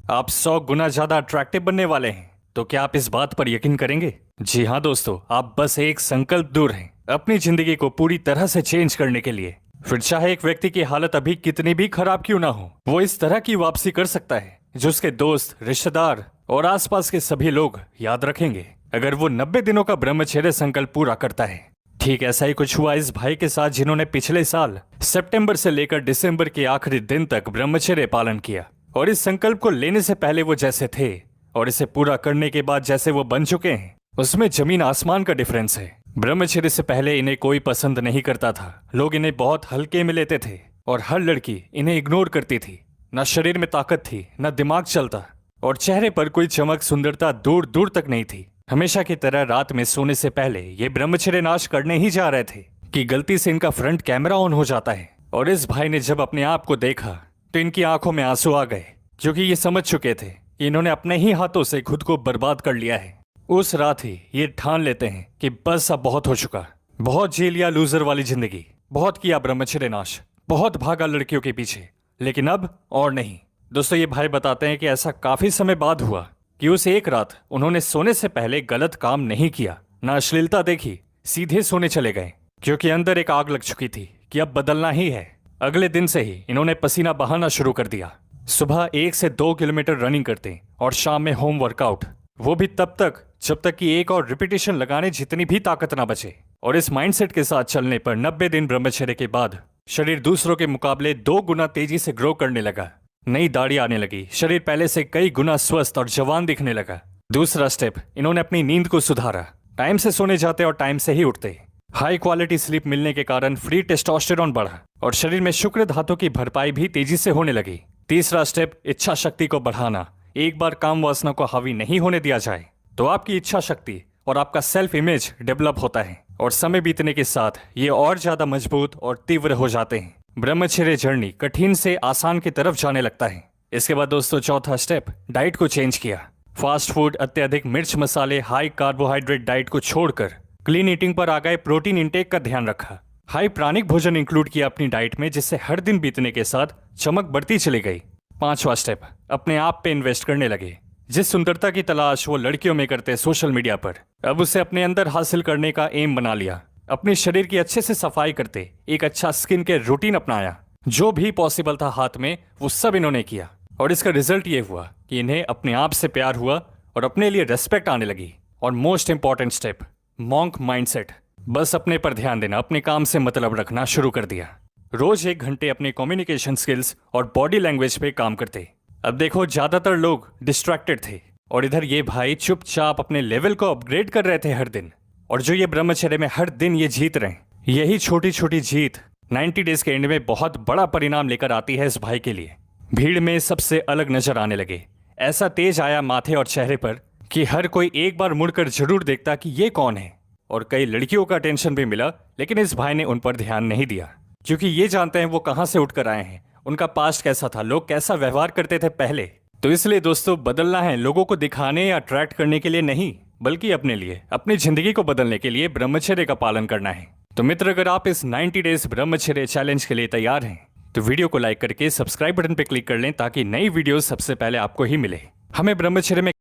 आप 100 गुना ज्यादा अट्रैक्टिव बनने वाले हैं। तो क्या आप इस बात पर यकीन करेंगे? जी हाँ दोस्तों, आप बस एक संकल्प दूर हैं अपनी जिंदगी को पूरी तरह से चेंज करने के लिए। फिर चाहे एक व्यक्ति की हालत अभी कितनी भी खराब क्यों ना हो, वो इस तरह की वापसी कर सकता है जो उसके दोस्त, रिश्तेदार और आसपास के सभी लोग याद रखेंगे, अगर वो 90 दिनों का ब्रह्मचर्य संकल्प पूरा करता है। ठीक ऐसा ही कुछ हुआ इस भाई के साथ जिन्होंने पिछले साल सितंबर से लेकर दिसंबर के आखिरी दिन तक ब्रह्मचर्य पालन किया। और इस संकल्प को लेने से पहले वो जैसे थे और इसे पूरा करने के बाद जैसे वो बन चुके हैं, उसमें जमीन आसमान का डिफरेंस है। ब्रह्मचर्य से पहले इन्हें कोई पसंद नहीं करता था, लोग इन्हें बहुत हल्के में लेते थे और हर लड़की इन्हें इग्नोर करती थी। न शरीर में ताकत थी, न दिमाग चलता, और चेहरे पर कोई चमक, सुंदरता दूर दूर तक नहीं थी। हमेशा की तरह रात में सोने से पहले ये ब्रह्मचर्य नाश करने ही जा रहे थे कि गलती से इनका फ्रंट कैमरा ऑन हो जाता है। और इस भाई ने जब अपने आप को देखा तो इनकी आंखों में आंसू आ गए, क्योंकि ये समझ चुके थे कि इन्होंने अपने ही हाथों से खुद को बर्बाद कर लिया है। उस रात ही ये ठान लेते हैं कि बस अब बहुत हो चुका, बहुत जी लिया लूजर वाली जिंदगी, बहुत किया ब्रह्मचर्य नाश, बहुत भागा लड़कियों के पीछे, लेकिन अब और नहीं। दोस्तों, ये भाई बताते हैं कि ऐसा काफी समय बाद हुआ कि उस एक रात उन्होंने सोने से पहले गलत काम नहीं किया, ना अश्लीलता देखी, सीधे सोने चले गए, क्योंकि अंदर एक आग लग चुकी थी कि अब बदलना ही है। अगले दिन से ही इन्होंने पसीना बहाना शुरू कर दिया। सुबह 1 से 2 किलोमीटर रनिंग करते और शाम में होम वर्कआउट, वो भी तब तक जब तक कि एक और रिपीटेशन लगाने जितनी भी ताकत ना बचे। और इस माइंडसेट के साथ चलने पर 90 दिन ब्रह्मचर्य के बाद शरीर दूसरों के मुकाबले 2 गुना तेजी से ग्रो करने लगा। नई दाढ़ी आने लगी, शरीर पहले से कई गुना स्वस्थ और जवान दिखने लगा। दूसरा स्टेप, इन्होंने अपनी नींद को सुधारा। टाइम से सोने जाते और टाइम से ही उठते। हाई क्वालिटी स्लीप मिलने के कारण फ्री टेस्टोस्टेरोन बढ़ा और शरीर में शुक्र धातु की भरपाई भी तेजी से होने लगी। तीसरा स्टेप, इच्छा शक्ति को बढ़ाना। एक बार काम वासना को हावी नहीं होने दिया जाए तो आपकी इच्छा शक्ति और आपका सेल्फ इमेज डेवलप होता है और समय बीतने के साथ ये और ज्यादा मजबूत और तीव्र हो जाते हैं। ब्रह्मचर्य जर्नी कठिन से आसान की तरफ जाने लगता है। इसके बाद दोस्तों, चौथा स्टेप, डाइट को चेंज किया। फास्ट फूड, अत्यधिक मिर्च मसाले, हाई कार्बोहाइड्रेट डाइट को छोड़कर क्लीन ईटिंग पर आ गए। प्रोटीन इंटेक का ध्यान रखा। हाई प्राणिक भोजन इंक्लूड किया अपनी डाइट में, जिससे हर दिन बीतने के साथ चमक बढ़ती चली गई। पांचवा स्टेप, अपने आप पे इन्वेस्ट करने लगे। जिस सुंदरता की तलाश वो लड़कियों में करते सोशल मीडिया पर, अब उसे अपने अंदर हासिल करने का एम बना लिया। अपने शरीर की अच्छे से सफाई करते एक अच्छा स्किन केयर रूटीन अपनाया। जो भी पॉसिबल था हाथ में वो सब इन्होंने किया और इसका रिजल्ट ये हुआ कि इन्हें अपने आप से प्यार हुआ और अपने लिए रेस्पेक्ट आने लगी। और most important step, monk mindset. बस अपने पर ध्यान देना, अपने काम से मतलब रखना शुरू कर दिया। रोज 1 घंटे अपने कम्युनिकेशन स्किल्स और बॉडी लैंग्वेज पे काम करते। अब देखो, ज्यादातर लोग डिस्ट्रैक्टेड थे और इधर ये भाई चुपचाप अपने लेवल को अपग्रेड कर रहे थे हर दिन। और जो ये ब्रह्मचर्य में हर दिन ये जीत रहे हैं, यही छोटी छोटी जीत 90 डेज के एंड में बहुत बड़ा परिणाम लेकर आती है इस भाई के लिए। भीड़ में सबसे अलग नजर आने लगे। ऐसा तेज आया माथे और चेहरे पर कि हर कोई एक बार मुड़कर जरूर देखता कि ये कौन है। और कई लड़कियों का अटेंशन भी मिला, लेकिन इस भाई ने उन पर ध्यान नहीं दिया, क्योंकि ये जानते हैं वो कहां से उठकर आए हैं, उनका पास्ट कैसा था, लोग कैसा व्यवहार करते थे पहले। तो इसलिए दोस्तों, बदलना है लोगों को दिखाने या अट्रैक्ट करने के लिए नहीं, बल्कि अपने लिए, अपनी जिंदगी को बदलने के लिए ब्रह्मचर्य का पालन करना है। तो मित्र, अगर आप इस 90 डेज ब्रह्मचर्य चैलेंज के लिए तैयार हैं तो वीडियो को लाइक करके सब्सक्राइब बटन पर क्लिक कर लें, ताकि नई वीडियो सबसे पहले आपको ही मिले। हमें ब्रह्मचर्य में